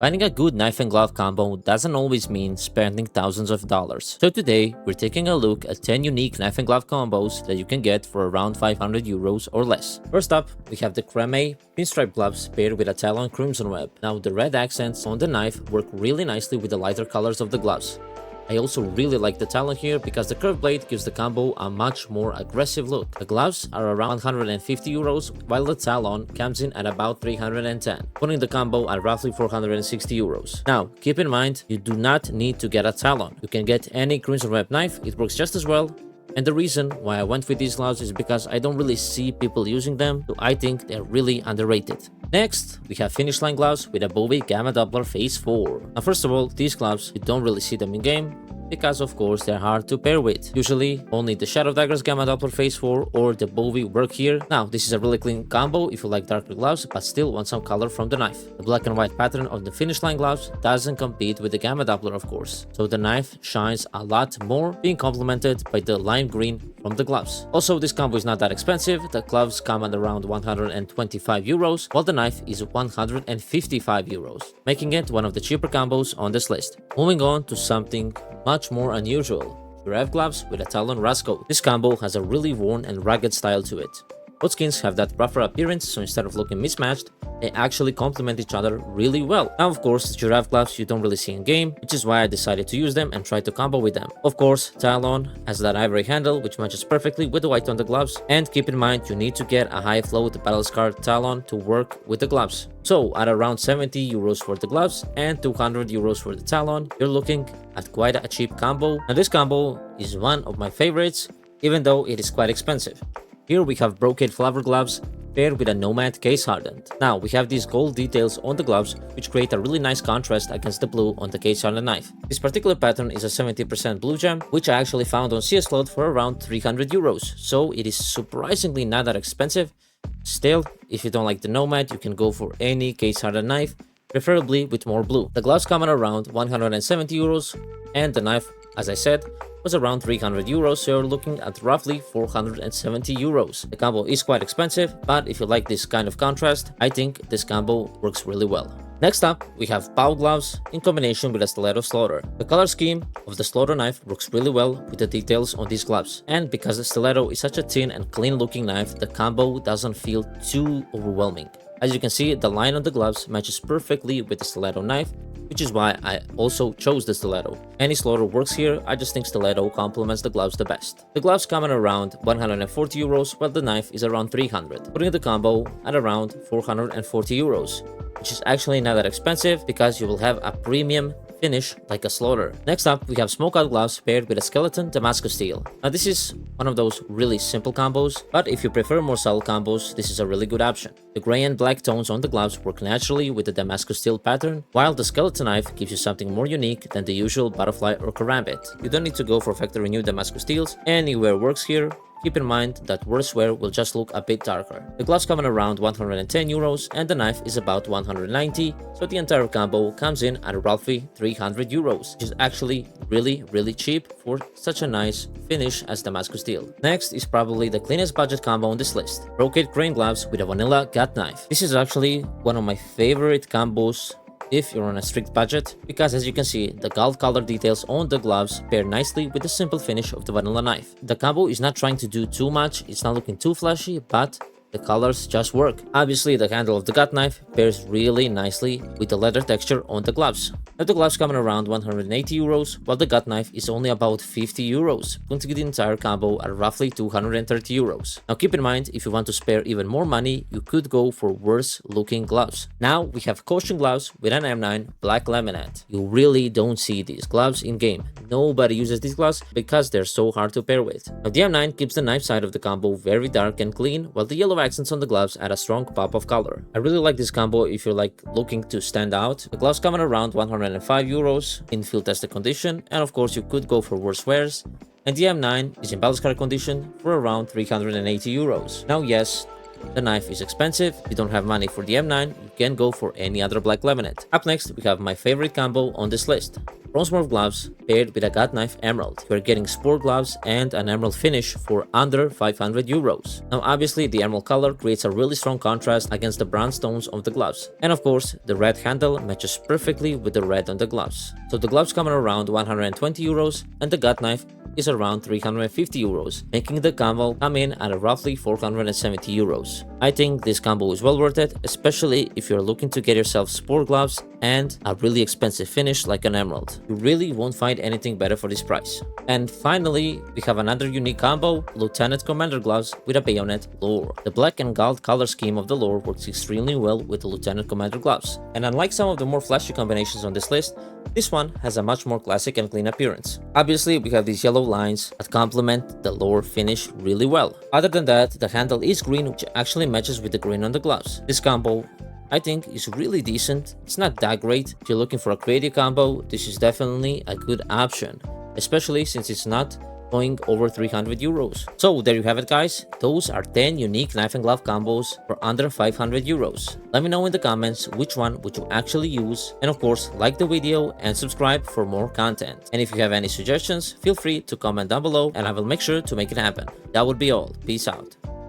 Finding a good knife and glove combo doesn't always mean spending thousands of dollars. So today, we're taking a look at 10 unique knife and glove combos that you can get for around 500 euros or less. First up, we have the creme pinstripe gloves paired with a Talon crimson web. Now the red accents on the knife work really nicely with the lighter colors of the gloves. I also really like the Talon here because the curved blade gives the combo a much more aggressive look. The gloves are around 150 euros while the Talon comes in at about 310, putting the combo at roughly 460 euros. Now, keep in mind, you do not need to get a Talon. You can get any crimson web knife, it works just as well. And the reason why I went with these gloves is because I don't really see people using them, so I think they're really underrated. Next, we have finish line gloves with a Bowie Gamma Doppler Phase 4. Now first of all, these gloves, you don't really see them in game, because of course they're hard to pair with. Usually only the Shadow Daggers Gamma Doppler Phase 4 or the Bowie work here. Now this is a really clean combo if you like darker gloves but still want some color from the knife. The black and white pattern of the finish line gloves doesn't compete with the Gamma Doppler of course, so the knife shines a lot more, being complemented by the lime green from the gloves. Also, this combo is not that expensive. The gloves come at around 125 euros while the knife is 155 euros, making it one of the cheaper combos on this list. Moving on to something much more unusual, giraffe gloves with a Talon Rascal. This combo has a really worn and rugged style to it. Both skins have that rougher appearance, so instead of looking mismatched, they actually complement each other really well. Now of course, giraffe gloves you don't really see in game, which is why I decided to use them and try to combo with them. Of course, Talon has that ivory handle which matches perfectly with the white on the gloves, and keep in mind you need to get a high float battle scarred Talon to work with the gloves. So at around 70 euros for the gloves and 200 euros for the Talon, you're looking at quite a cheap combo. Now this combo is one of my favorites, even though it is quite expensive. Here we have brocade flower gloves paired with a Nomad Case Hardened. Now we have these gold details on the gloves which create a really nice contrast against the blue on the Case Hardened knife. This particular pattern is a 70% blue gem, which I actually found on CS Cloud for around 300 euros, so it is surprisingly not that expensive. Still, if you don't like the Nomad, you can go for any Case Hardened knife, preferably with more blue. The gloves come at around 170 euros and the knife, as I said, was around 300 euros, so you're looking at roughly 470 euros. The combo is quite expensive, but if you like this kind of contrast, I think this combo works really well. Next up, we have POW gloves in combination with a Stiletto Slaughter. The color scheme of the Slaughter knife works really well with the details on these gloves, and because the Stiletto is such a thin and clean looking knife, the combo doesn't feel too overwhelming. As you can see, the line on the gloves matches perfectly with the Stiletto knife, which is why I also chose the Stiletto. Any Slaughter works here, I just think Stiletto complements the gloves the best. The gloves come at around 140 euros while the knife is around 300, putting the combo at around 440 euros, which is actually not that expensive because you will have a premium finish like a Slaughter. Next up, we have smokeout gloves paired with a skeleton Damascus steel. Now this is one of those really simple combos, but if you prefer more subtle combos, this is a really good option. The gray and black tones on the gloves work naturally with the Damascus steel pattern, while the skeleton knife gives you something more unique than the usual butterfly or karambit. You don't need to go for factory new Damascus steels, anywhere works here. Keep in mind that worse wear will just look a bit darker. The gloves come in around 110 euros and the knife is about 190, so the entire combo comes in at roughly 300 euros, which is actually really cheap for such a nice finish as Damascus steel. Next is probably the cleanest budget combo on this list, brocade grain gloves with a vanilla gut knife. This is actually one of my favorite combos if you're on a strict budget, because as you can see, the gold color details on the gloves pair nicely with the simple finish of the vanilla knife. The combo is not trying to do too much, it's not looking too flashy, but the colors just work. Obviously, the handle of the gut knife pairs really nicely with the leather texture on the gloves. Now the gloves come in around 180 euros, while the gut knife is only about 50 euros, putting the entire combo at roughly 230 euros. Now keep in mind, if you want to spare even more money, you could go for worse looking gloves. Now we have costume gloves with an M9 black laminate. You really don't see these gloves in game. Nobody uses these gloves because they're so hard to pair with. Now the M9 keeps the knife side of the combo very dark and clean, while the yellow accents on the gloves add a strong pop of color. I really like this combo if you're like looking to stand out. The gloves come at around 105 euros in field tested condition, and of course you could go for worse wears, and the M9 is in battle scar condition for around 380 euros. Now yes, The knife is expensive. If you don't have money for the M9, you can go for any other black laminate. Up next, we have my favorite combo on this list. Bronze morph gloves paired with a gut knife emerald. You're getting sport gloves and an emerald finish for under 500 euros. Now obviously the emerald color creates a really strong contrast against the brown stones of the gloves. And of course, the red handle matches perfectly with the red on the gloves. So the gloves come at around 120 euros and the gut knife is around 350 euros, making the combo come in at a roughly 470 euros. I think this combo is well worth it, especially if you're looking to get yourself sport gloves and a really expensive finish like an emerald. You really won't find anything better for this price. And finally, we have another unique combo, Lieutenant Commander gloves with a bayonet lore. The black and gold color scheme of the lore works extremely well with the Lieutenant Commander gloves. And unlike some of the more flashy combinations on this list, this one has a much more classic and clean appearance. Obviously, we have these yellow lines that complement the lore finish really well. Other than that, the handle is green, which actually matches with the green on the gloves. This combo, I think, is really decent. It's not that great. If you're looking for a creative combo, this is definitely a good option, especially since it's not going over 300 euros. So there you have it, guys. Those are 10 unique knife and glove combos for under 500 euros. Let me know in the comments which one would you actually use, and of course like the video and subscribe for more content. And if you have any suggestions, feel free to comment down below and I will make sure to make it happen. That would be all. Peace out.